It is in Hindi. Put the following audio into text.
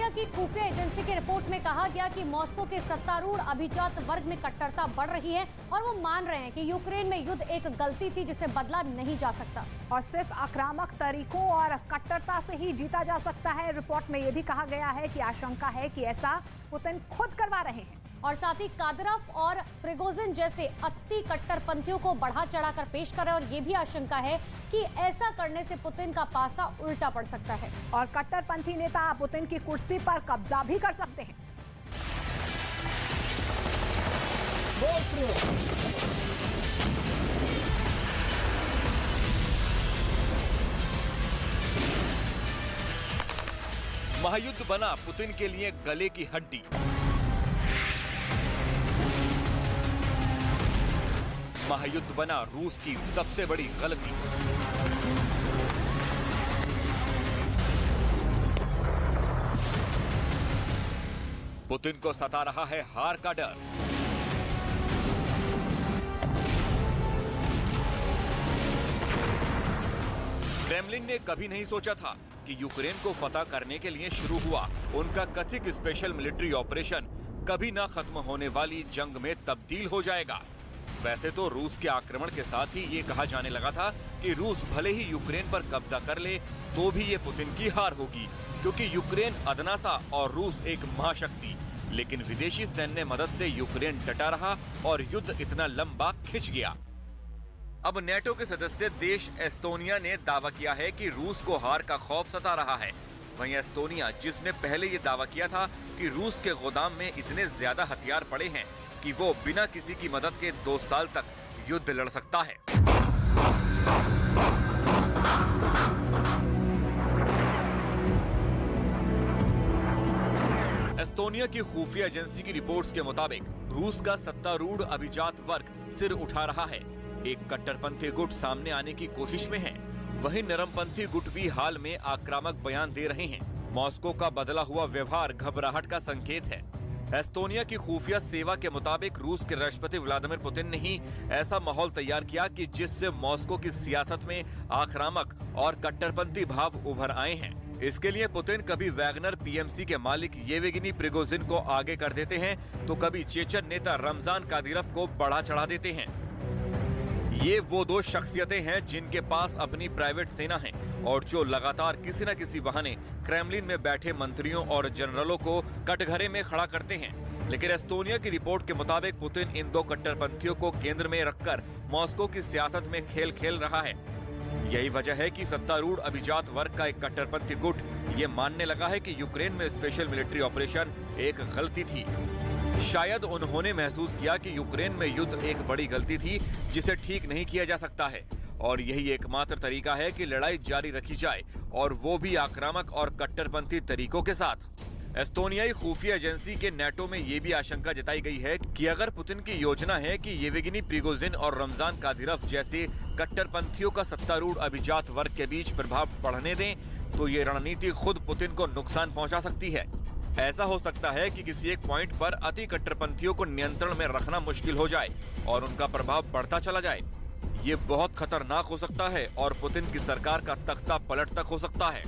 एस्टोनिया की खुफिया एजेंसी की रिपोर्ट में कहा गया कि मॉस्को के सत्तारूढ़ अभिजात वर्ग में कट्टरता बढ़ रही है और वो मान रहे हैं कि यूक्रेन में युद्ध एक गलती थी जिसे बदला नहीं जा सकता और सिर्फ आक्रामक तरीकों और कट्टरता से ही जीता जा सकता है। रिपोर्ट में यह भी कहा गया है कि आशंका है कि ऐसा पुतिन खुद करवा रहे हैं और साथ ही कादरफ और प्रिगोजिन जैसे अति कट्टरपंथियों को बढ़ा चढ़ाकर पेश कर रहे हैं और ये भी आशंका है कि ऐसा करने से पुतिन का पासा उल्टा पड़ सकता है और कट्टरपंथी नेता पुतिन की कुर्सी पर कब्जा भी कर सकते हैं। महायुद्ध बना पुतिन के लिए गले की हड्डी। महायुद्ध बना रूस की सबसे बड़ी गलती। पुतिन को सता रहा है हार का डर। क्रेमलिन ने कभी नहीं सोचा था कि यूक्रेन को फतह करने के लिए शुरू हुआ उनका कथित स्पेशल मिलिट्री ऑपरेशन कभी ना खत्म होने वाली जंग में तब्दील हो जाएगा। वैसे तो रूस के आक्रमण के साथ ही ये कहा जाने लगा था कि रूस भले ही यूक्रेन पर कब्जा कर ले तो भी ये पुतिन की हार होगी, क्योंकि यूक्रेन अदना सा और रूस एक महाशक्ति। लेकिन विदेशी सैन्य मदद से यूक्रेन डटा रहा और युद्ध इतना लंबा खिंच गया। अब नेटो के सदस्य देश एस्टोनिया ने दावा किया है कि रूस को हार का खौफ सता रहा है। वहीं एस्टोनिया, जिसने पहले ये दावा किया था कि रूस के गोदाम में इतने ज्यादा हथियार पड़े हैं कि वो बिना किसी की मदद के 2 साल तक युद्ध लड़ सकता है। एस्टोनिया की खुफिया एजेंसी की रिपोर्ट्स के मुताबिक रूस का सत्तारूढ़ अभिजात वर्ग सिर उठा रहा है। एक कट्टरपंथी गुट सामने आने की कोशिश में है, वहीं नरमपंथी गुट भी हाल में आक्रामक बयान दे रहे हैं। मॉस्को का बदला हुआ व्यवहार घबराहट का संकेत है। एस्टोनिया की खुफिया सेवा के मुताबिक रूस के राष्ट्रपति व्लादिमीर पुतिन ने ही ऐसा माहौल तैयार किया कि जिससे मॉस्को की सियासत में आक्रामक और कट्टरपंथी भाव उभर आए हैं। इसके लिए पुतिन कभी वैगनर पीएमसी के मालिक येवगेनी प्रिगोजिन को आगे कर देते हैं तो कभी चेचन नेता रमजान कादिरोव को बढ़ा चढ़ा देते हैं। ये वो 2 शख्सियतें हैं जिनके पास अपनी प्राइवेट सेना है और जो लगातार किसी न किसी बहाने क्रेमलिन में बैठे मंत्रियों और जनरलों को कटघरे में खड़ा करते हैं। लेकिन एस्टोनिया की रिपोर्ट के मुताबिक पुतिन इन 2 कट्टरपंथियों को केंद्र में रखकर मॉस्को की सियासत में खेल खेल रहा है। यही वजह है कि सत्तारूढ़ अभिजात वर्ग का एक कट्टरपंथी गुट ये मानने लगा है कि यूक्रेन में स्पेशल मिलिट्री ऑपरेशन एक गलती थी। शायद उन्होंने महसूस किया कि यूक्रेन में युद्ध एक बड़ी गलती थी जिसे ठीक नहीं किया जा सकता है और यही एकमात्र तरीका है कि लड़ाई जारी रखी जाए और वो भी आक्रामक और कट्टरपंथी तरीकों के साथ। एस्टोनियाई खुफिया एजेंसी के नेटो में ये भी आशंका जताई गई है कि अगर पुतिन की योजना है कि येवगेनी प्रिगोजिन और रमजान कादिरोव जैसे कट्टरपंथियों का सत्तारूढ़ अभिजात वर्ग के बीच प्रभाव बढ़ने दें तो ये रणनीति खुद पुतिन को नुकसान पहुंचा सकती है। ऐसा हो सकता है कि किसी एक पॉइंट पर अति कट्टरपंथियों को नियंत्रण में रखना मुश्किल हो जाए और उनका प्रभाव बढ़ता चला जाए। ये बहुत खतरनाक हो सकता है और पुतिन की सरकार का तख्ता पलट तक हो सकता है।